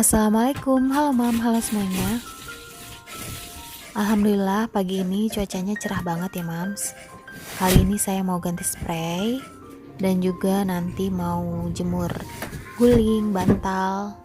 Assalamualaikum, halo Mam, halo semuanya. Alhamdulillah pagi ini cuacanya cerah banget ya Mams. Kali ini saya mau ganti spray dan juga nanti mau jemur guling, bantal,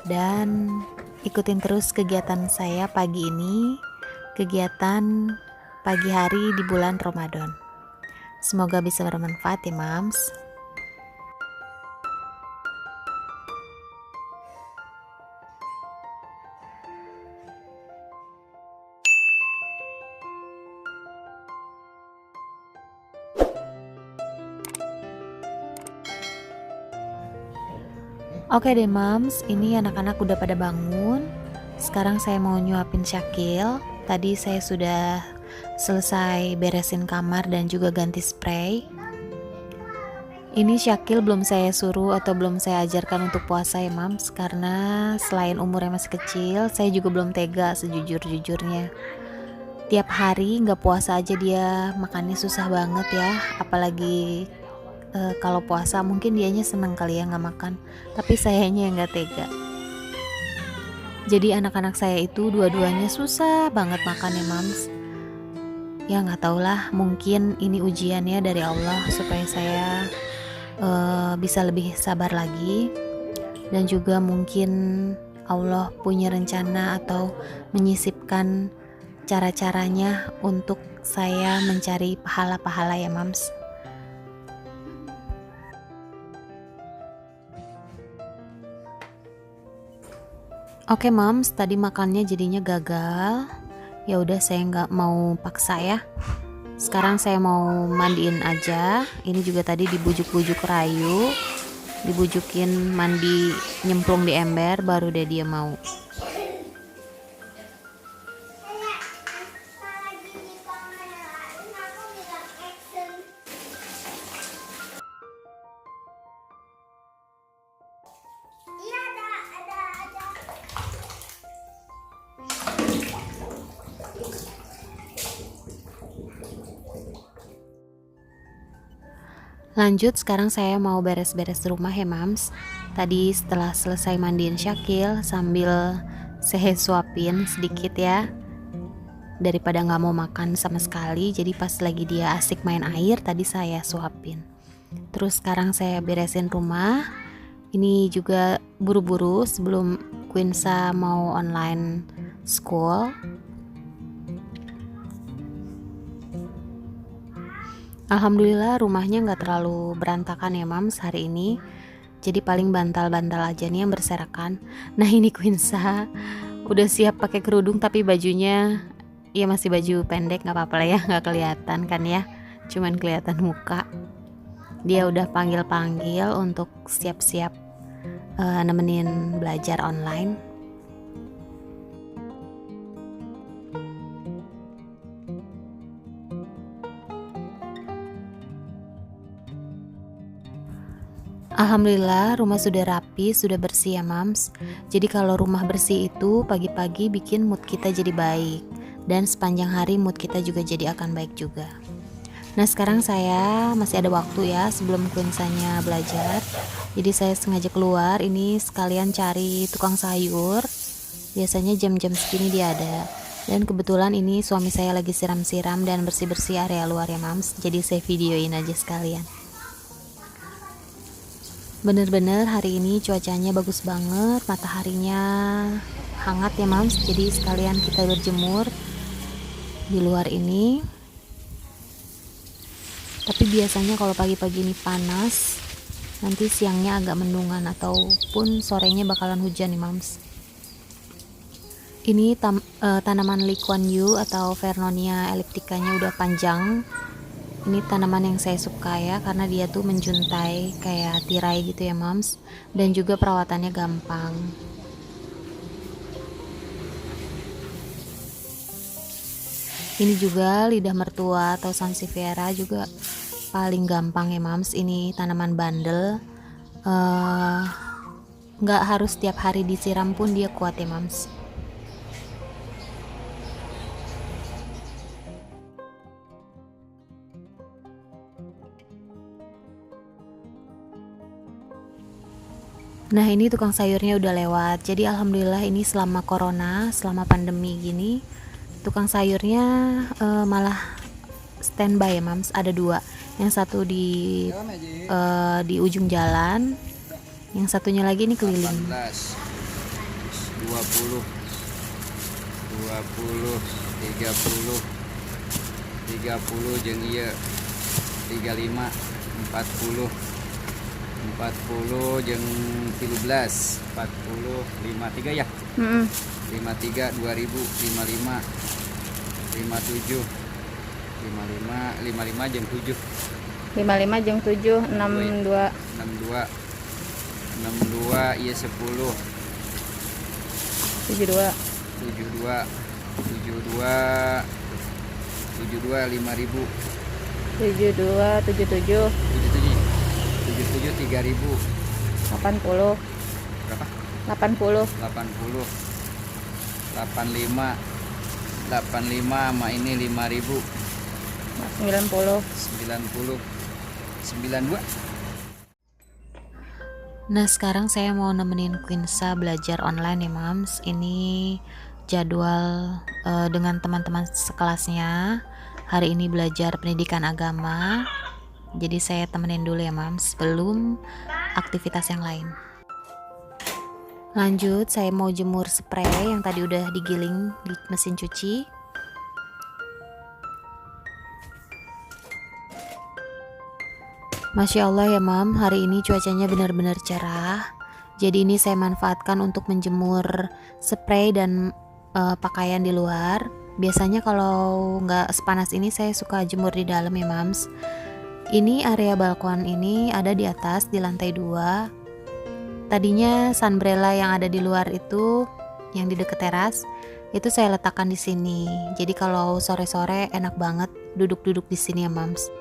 dan ikutin terus kegiatan saya pagi ini, kegiatan pagi hari di bulan Ramadan. Semoga bisa bermanfaat ya Mams. Oke deh Mams, ini anak-anak udah pada bangun. Sekarang saya mau nyuapin Syakil. Tadi saya sudah selesai beresin kamar dan juga ganti spray. Ini Syakil belum saya suruh atau belum saya ajarkan untuk puasa ya Mams, karena selain umurnya masih kecil, saya juga belum tega sejujur-jujurnya. Tiap hari nggak puasa aja dia makannya susah banget ya, apalagi kalau puasa mungkin dianya seneng kali ya nggak makan, tapi sayanya yang nggak tega. Jadi anak-anak saya itu dua-duanya susah banget makan ya Mams. Ya nggak taulah, mungkin ini ujiannya dari Allah supaya saya bisa lebih sabar lagi, dan juga mungkin Allah punya rencana atau menyisipkan cara-caranya untuk saya mencari pahala-pahala ya Mams. Oke Mams, tadi makannya jadinya gagal. Ya udah saya nggak mau paksa ya. Sekarang saya mau mandiin aja. Ini juga tadi dibujuk-bujuk Rayu, dibujukin mandi nyemplung di ember, baru deh dia mau. Lanjut, sekarang saya mau beres-beres rumah ya Mams. Tadi setelah selesai mandiin Syakil, sambil saya suapin sedikit ya, daripada nggak mau makan sama sekali. Jadi pas lagi dia asik main air, tadi saya suapin. Terus sekarang saya beresin rumah. Ini juga buru-buru sebelum Quinsa mau online school. Alhamdulillah rumahnya nggak terlalu berantakan ya Mams hari ini. Jadi paling bantal-bantal aja nih yang berserakan. Nah ini Quinsa udah siap pakai kerudung, tapi bajunya ya masih baju pendek, nggak apa-apa lah ya, nggak kelihatan kan ya, cuman kelihatan muka. Dia udah panggil-panggil untuk siap-siap nemenin belajar online. Alhamdulillah rumah sudah rapi, sudah bersih ya Mams. Jadi kalau rumah bersih itu pagi-pagi bikin mood kita jadi baik, dan sepanjang hari mood kita juga jadi akan baik juga. Nah sekarang saya masih ada waktu ya sebelum Quinsa-nya belajar. Jadi saya sengaja keluar ini sekalian cari tukang sayur. Biasanya jam-jam segini dia ada. Dan kebetulan ini suami saya lagi siram-siram dan bersih-bersih area luar ya Mams. Jadi saya videoin aja sekalian. Bener-bener hari ini cuacanya bagus banget, mataharinya hangat ya Mams. Jadi sekalian kita berjemur di luar ini. Tapi biasanya kalau pagi-pagi ini panas, nanti siangnya agak mendungan ataupun sorenya bakalan hujan nih Mams. Ini tanaman Lee Kuan Yew atau Vernonia ellipticanya udah panjang. Ini tanaman yang saya suka ya, karena dia tuh menjuntai kayak tirai gitu ya Mams, dan juga perawatannya gampang. Ini juga lidah mertua atau sansevieria juga paling gampang ya Mams. Ini tanaman bandel, nggak harus tiap hari disiram pun dia kuat ya Mams. Nah ini tukang sayurnya udah lewat. Jadi alhamdulillah ini selama corona, selama pandemi gini, tukang sayurnya malah standby ya Mams. Ada dua, yang satu di ujung jalan, yang satunya lagi ini keliling. 18, 20, 30 jeung ieu 35, 40 jeung 13, 40, 53 ya. 53 2000, 55, 57, 55 jeung 7. 55 jeung 7, 62. 62 ieu 10. 72 5000. 72 77 77 3000. 80 Berapa? 80 85 sama ini 5000. 90 92. Nah sekarang saya mau nemenin Quinsa belajar online ya Mams. Ini jadwal dengan teman-teman sekelasnya. Hari ini belajar pendidikan agama. Jadi saya temenin dulu ya Mams, belum aktivitas yang lain. Lanjut, saya mau jemur spray yang tadi udah digiling di mesin cuci. Masya Allah ya Mam, hari ini cuacanya benar-benar cerah. Jadi ini saya manfaatkan untuk menjemur spray dan pakaian di luar. Biasanya kalau nggak sepanas ini saya suka jemur di dalam ya Mams. Ini area balkon ini ada di atas di lantai 2. Tadinya sunbrella yang ada di luar itu, yang di dekat teras, itu saya letakkan di sini. Jadi kalau sore-sore enak banget duduk-duduk di sini ya Mams.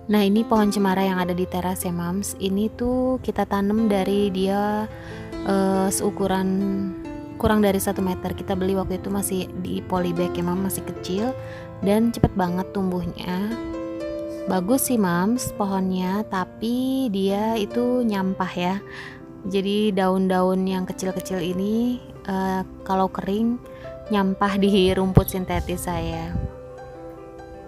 Nah ini pohon cemara yang ada di teras ya Mams. Ini tuh kita tanam dari dia seukuran kurang dari 1 meter. Kita beli waktu itu masih di polybag ya Mams, masih kecil dan cepet banget tumbuhnya. Bagus sih Mams pohonnya, tapi dia itu nyampah ya. Jadi daun-daun yang kecil-kecil ini kalau kering nyampah di rumput sintetis saya.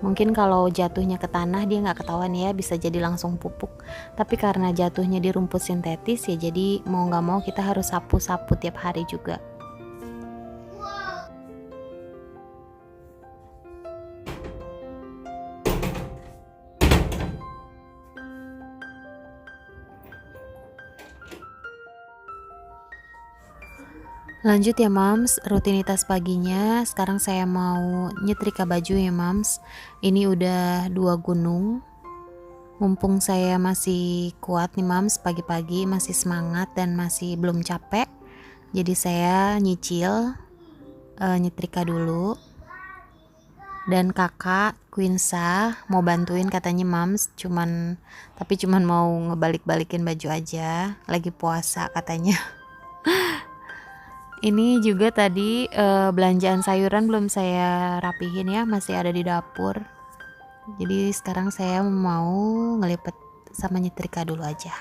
Mungkin kalau jatuhnya ke tanah dia nggak ketahuan ya, bisa jadi langsung pupuk. Tapi karena jatuhnya di rumput sintetis ya, jadi mau nggak mau kita harus sapu-sapu tiap hari juga. Lanjut ya Mams, rutinitas paginya. Sekarang saya mau nyetrika baju ya Mams. Ini udah 2 gunung. Mumpung saya masih kuat nih Mams, pagi-pagi masih semangat dan masih belum capek. Jadi saya nyicil nyetrika dulu. Dan kakak Quinsa mau bantuin katanya Mams, tapi cuman mau ngebalik-balikin baju aja. Lagi puasa katanya. Ini juga tadi belanjaan sayuran belum saya rapihin ya, masih ada di dapur. Jadi sekarang saya mau ngelipet sama nyetrika dulu aja.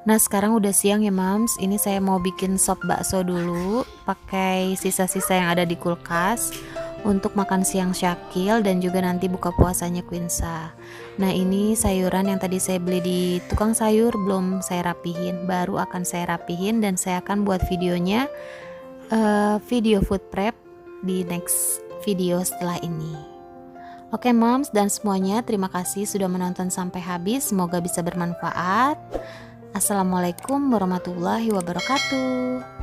Nah sekarang udah siang ya Mams, ini saya mau bikin sop bakso dulu pakai sisa-sisa yang ada di kulkas untuk makan siang Syakil dan juga nanti buka puasanya Quinsa. Nah ini sayuran yang tadi saya beli di tukang sayur belum saya rapihin, baru akan saya rapihin dan saya akan buat videonya, video food prep di next video setelah ini. Oke Moms dan semuanya, terima kasih sudah menonton sampai habis, semoga bisa bermanfaat. Assalamualaikum warahmatullahi wabarakatuh.